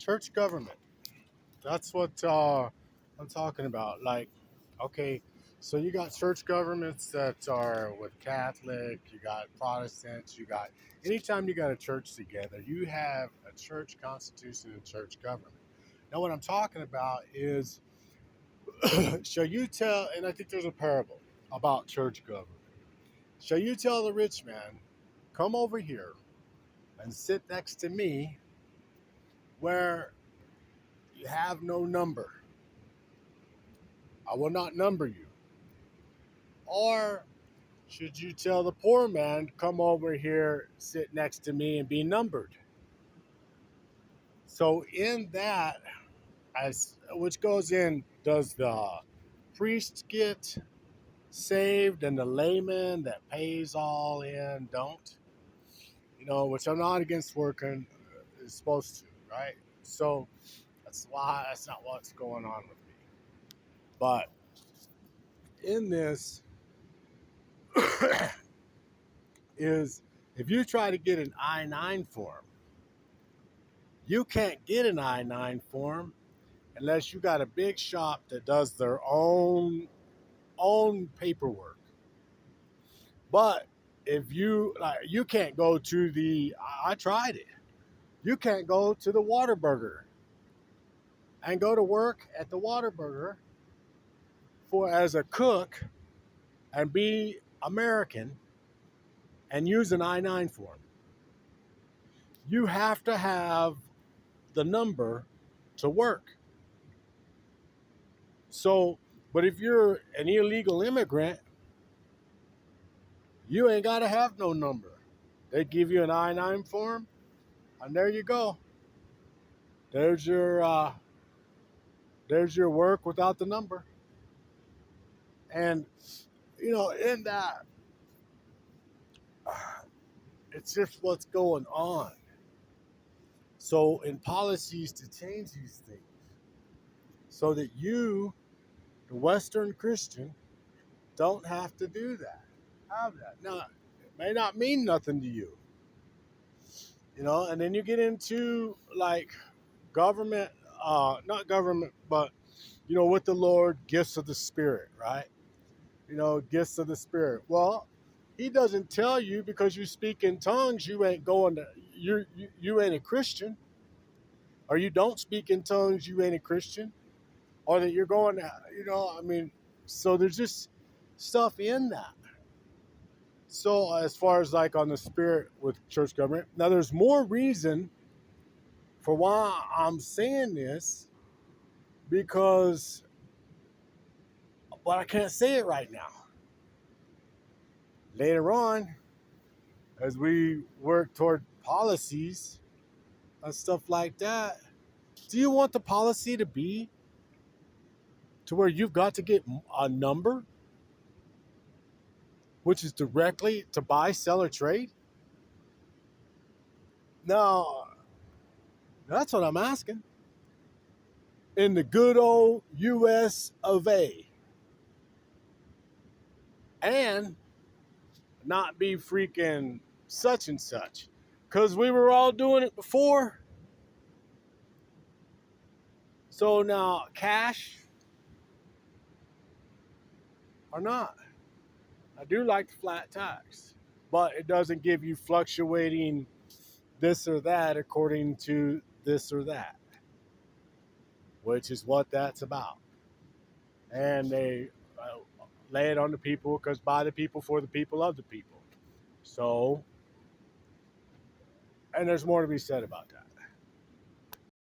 Church government. That's what I'm talking about. Like, okay, so you got church governments that are with Catholic, you got Protestants, you got anytime you got a church together, you have a church constitution and church government. Now, what I'm talking about is, shall you tell? And I think there's a parable about church government. Shall you tell the rich man, come over here and sit next to me, where you have no number? I will not number you. Or should you tell the poor man, come over here, sit next to me, and be numbered? So in that, as which goes in, does the priest get saved and the layman that pays all in don't? Which I'm not against working, is supposed to, right? So that's not what's going on with me. But in this is, if you try to get an I-9 form, you can't get an I-9 form unless you got a big shop that does their own paperwork. But if you can't go to I tried it. You can't go to the Whataburger and go to work at the Whataburger as a cook and be American and use an I-9 form. You have to have the number to work. So, but if you're an illegal immigrant, you ain't got to have no number. They give you an I-9 form, and there you go. There's your work without the number. And in that, it's just what's going on. So, in policies to change these things, so that you, the Western Christian, don't have to do that. Have that. Now, it may not mean nothing to you, and then you get into like government, not government, but with the Lord, gifts of the Spirit, right? Gifts of the Spirit. Well, He doesn't tell you because you speak in tongues, you ain't going to you ain't a Christian, or you don't speak in tongues, you ain't a Christian, or that you're going to, so there's just stuff in that. So as far as like on the Spirit with church government, now there's more reason for why I'm saying this, because, but I can't say it right now. Later on, as we work toward policies and stuff like that, do you want the policy to be to where you've got to get a number, which is directly to buy, sell, or trade? No, that's what I'm asking. In the good old US of A. And not be freaking such and such. Because we were all doing it before. So now, cash or not? I do like the flat tax, but it doesn't give you fluctuating this or that according to this or that, which is what that's about. And they lay it on the people because by the people, for the people, of the people. So, and there's more to be said about that.